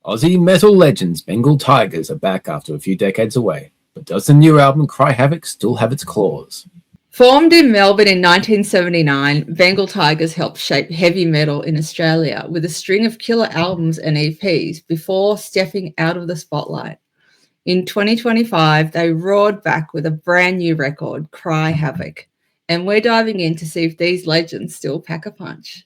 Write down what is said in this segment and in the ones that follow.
Aussie metal legends Bengal Tigers are back after a few decades away, but does the new album Cry Havoc still have its claws? Formed in Melbourne in 1979, Bengal Tigers helped shape heavy metal in Australia with a string of killer albums and EPs before stepping out of the spotlight. In 2025, they roared back with a brand new record, Cry Havoc, and we're diving in to see if these legends still pack a punch.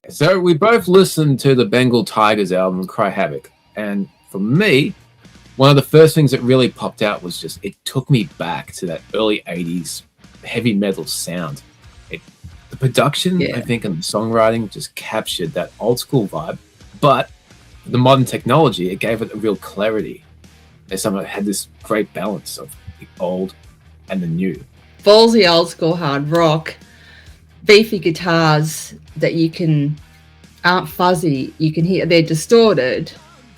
So we both listened to the Bengal Tigers album Cry Havoc, and for me, one of the first things that really popped out was just it took me back to that early 80s heavy metal sound. The production, I think, and the songwriting just captured that old school vibe, but the modern technology, it gave it a real clarity. It somehow had this great balance of the old and the new. Ballsy old school hard rock, beefy guitars that aren't fuzzy, you can hear they're distorted,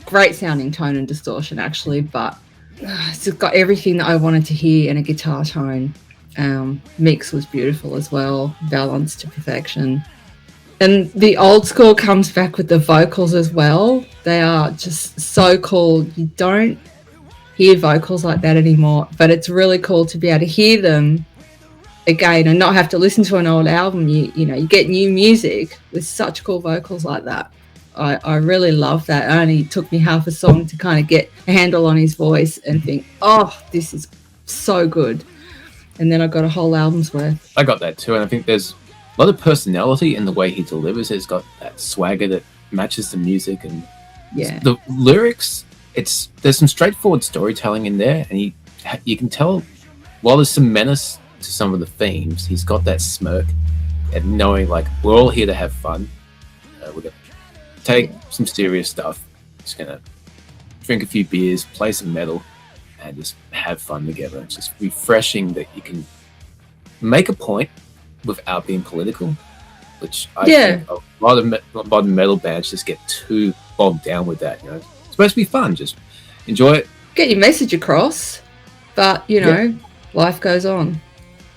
great sounding tone and distortion actually, but it's just got everything that I wanted to hear in a guitar tone. Mix was beautiful as well, balanced to perfection. And the old school comes back with the vocals as well. They are just so cool. You don't hear vocals like that anymore, but it's really cool to be able to hear them again and not have to listen to an old album. You get new music with such cool vocals like that. I really love that. It only took me half a song to kind of get a handle on his voice and think, oh, this is so good. And then I got a whole album's worth. I got that too, and I think there's a lot of personality in the way he delivers it. It's got that swagger that matches the music, and the lyrics, there's some straightforward storytelling in there, and you can tell while there's some menace to some of the themes, he's got that smirk and knowing like we're all here to have fun. We're gonna take some serious stuff, just gonna drink a few beers, play some metal, and just have fun together. It's just refreshing that you can make a point without being political, which I think a lot of modern metal bands just get too bogged down with that. It's supposed to be fun, just enjoy it, get your message across, but life goes on.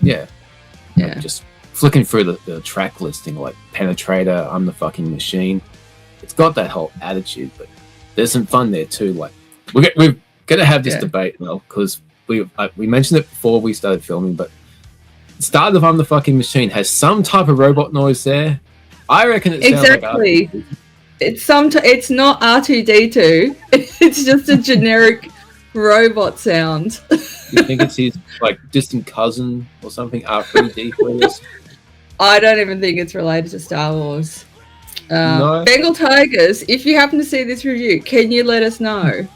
Like just flicking through the track listing, like Penetrator, I'm the Fucking Machine, it's got that whole attitude, but there's some fun there too. Like we're gonna have this debate now, because we mentioned it before we started filming, but the start of I'm the Fucking Machine has some type of robot noise there. I reckon it sounds like R2-D2. It's not R2-D2. It's just a generic robot sound. You think it's his like distant cousin or something? R3D2. I don't even think it's related to Star Wars. No. Bengal Tigers, if you happen to see this review, can you let us know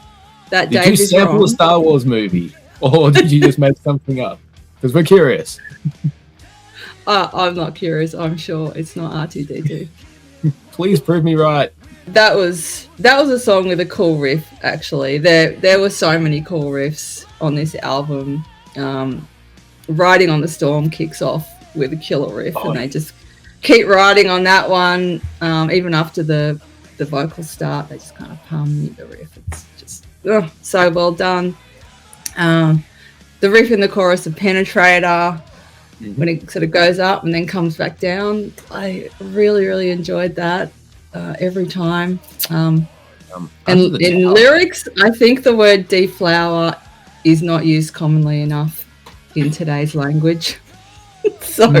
that Dave is wrong? Did you sample a Star Wars movie, or did you just make something up? Because we're curious. I'm not curious. I'm sure it's not R2-D2. Please prove me right. That was a song with a cool riff. Actually, there were so many cool riffs on this album. Riding on the Storm kicks off with a killer riff, and they just keep riding on that one. Even after the vocals start, they just kind of hum the riff. It's just so well done. The riff in the chorus of Penetrator, when it sort of goes up and then comes back down, I really, really enjoyed that every time. And in lyrics, I think the word deflower is not used commonly enough in today's language. So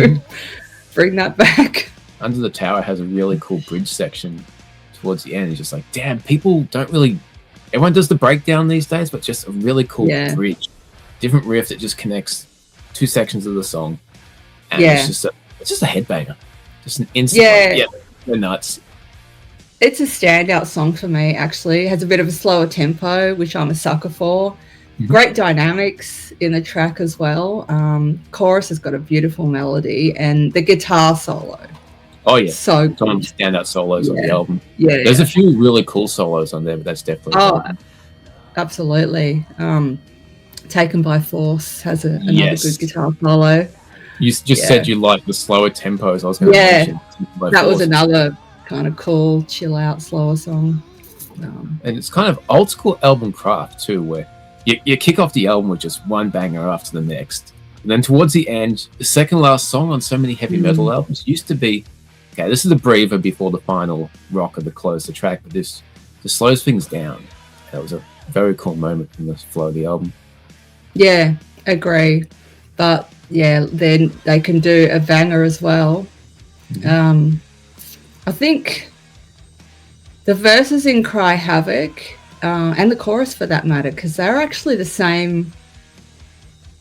bring that back. Under the Tower has a really cool bridge section towards the end. It's just like, damn, people don't really... Everyone does the breakdown these days, but just a really cool bridge. Different riff that just connects two sections of the song. And it's just a headbanger. Just an instant they're nuts. It's a standout song for me, actually. It has a bit of a slower tempo, which I'm a sucker for. Mm-hmm. Great dynamics in the track as well. Chorus has got a beautiful melody, and the guitar solo. Oh yeah, so some of the standout solos on the album. Yeah, there's a few really cool solos on there, but that's definitely absolutely. Taken by Force has another good guitar solo. You just said you like the slower tempos. I was going to mention that was another kind of cool, chill out, slower song. And it's kind of old school album craft too, where you kick off the album with just one banger after the next, And then towards the end, the second last song on so many heavy metal albums used to be, okay, this is a breather before the final rocker to close the track, but this just slows things down. That was a very cool moment in the flow of the album. Yeah, agree. But yeah, then they can do a banger as well. I think the verses in Cry Havoc, and the chorus for that matter, because they're actually the same.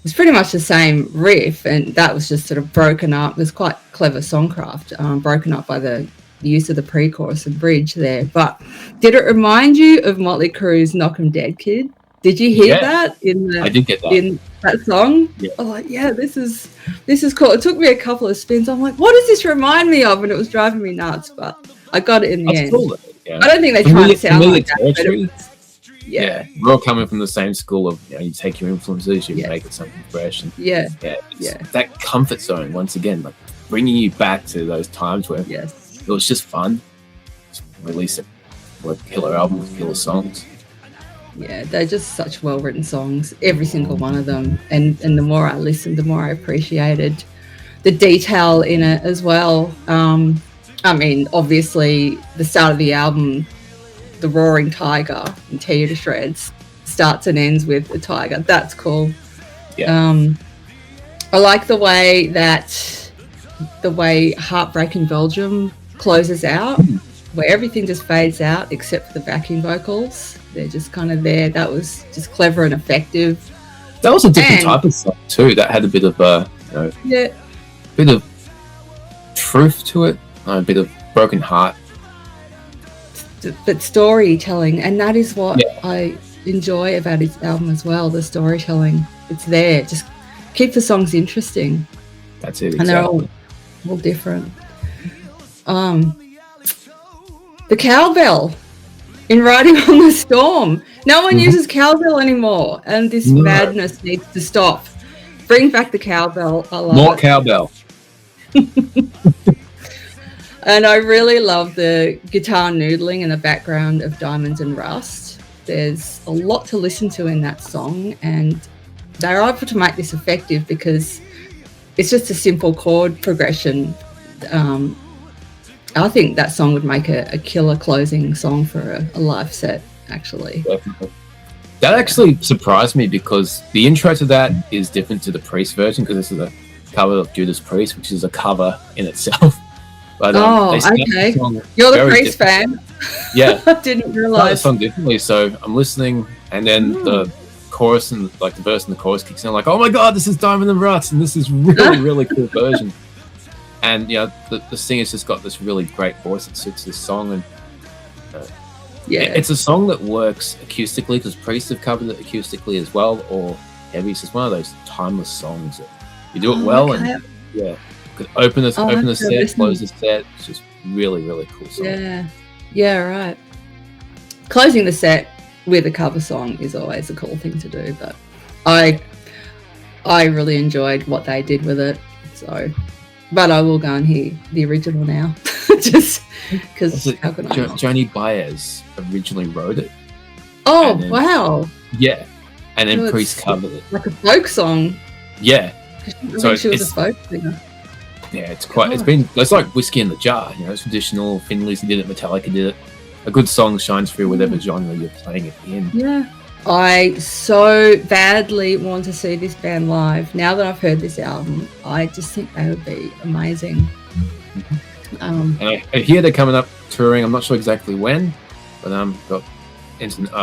It's pretty much the same riff, and that was just sort of broken up. It was quite clever songcraft, broken up by the use of the pre-chorus and bridge there. But did it remind you of Motley Crue's "Knock 'Em Dead" Kid? Did you hear that in the? I did get that in that song. Yeah. I was like, yeah, this is cool. It took me a couple of spins. I'm like, what does this remind me of? And it was driving me nuts, but I got it in the end. Cool, yeah. I don't think they try to sound like that. Yeah, we're all coming from the same school of, you take your influences, you make it something fresh, and that comfort zone once again, like bringing you back to those times where it was just fun. Just release a killer album with killer songs. Yeah, they're just such well-written songs, every single one of them. And the more I listened, the more I appreciated the detail in it as well. I mean, obviously, the start of the album, the roaring tiger and tear you to shreds, starts and ends with the tiger. That's cool. Yeah. I like the way Heartbreak in Belgium closes out, where everything just fades out except for the backing vocals. They're just kind of there. That was just clever and effective. That was a different type of song too. That had a bit of bit of truth to it, a bit of broken heart. But storytelling, and that is what I enjoy about his album as well, the storytelling. It's there. Just keep the songs interesting. That's it, and they're all different. The cowbell in Riding on the Storm. No one uses cowbell anymore, and this madness needs to stop. Bring back the cowbell. I love more it. Cowbell. And I really love the guitar noodling in the background of Diamonds and Rust. There's a lot to listen to in that song, and they're able to make this effective because it's just a simple chord progression. I think that song would make a killer closing song for a live set, actually. Definitely. That actually surprised me because the intro to that is different to the Priest version, because this is a cover of Judas Priest, which is a cover in itself. But, okay. You're the Priest fan. Yeah. I didn't realize. The song differently, so I'm listening, and then the chorus and the verse and the chorus kicks in. I'm like, oh my god, this is Diamond and Rust, and this is really, really cool version. And the singer's just got this really great voice that suits this song, and it's a song that works acoustically because Priest have covered it acoustically as well, or heavy. It's just one of those timeless songs that you do it well, and could open the set, close the set. It's just really, really cool song. Yeah, right. Closing the set with a cover song is always a cool thing to do, but I really enjoyed what they did with it. So, but I will go and hear the original now, just because. Johnny Baez originally wrote it. Oh wow! Yeah, and then Priest covered it like a folk song. Yeah, so she was a folk singer. Yeah, it's like whiskey in the jar. It's traditional. Finlayson did it. Metallica did it. A good song shines through whatever genre you're playing it in. Yeah. I so badly want to see this band live. Now that I've heard this album, I just think they would be amazing. And I hear they're coming up touring. I'm not sure exactly when, but got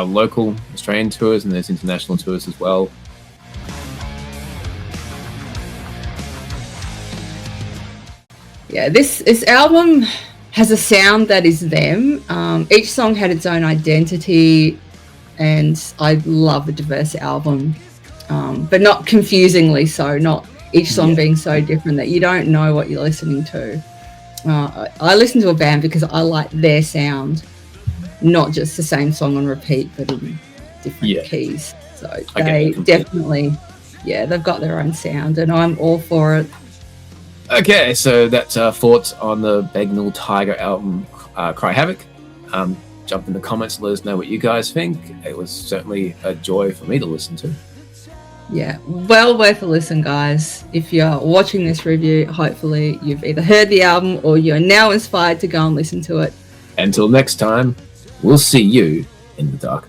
local Australian tours, and there's international tours as well. Yeah, this album has a sound that is them. Each song had its own identity, and I love a diverse album, but not confusingly so, not each song being so different that you don't know what you're listening to. I listen to a band because I like their sound, not just the same song on repeat, but in different keys. So they definitely, they've got their own sound, and I'm all for it. Okay, so that's thoughts on the Bengal Tiger album, Cry Havoc. Jump in the comments, let us know what you guys think. It was certainly a joy for me to listen to. Yeah, well worth a listen, guys. If you're watching this review, hopefully you've either heard the album or you're now inspired to go and listen to it. Until next time, we'll see you in the dark.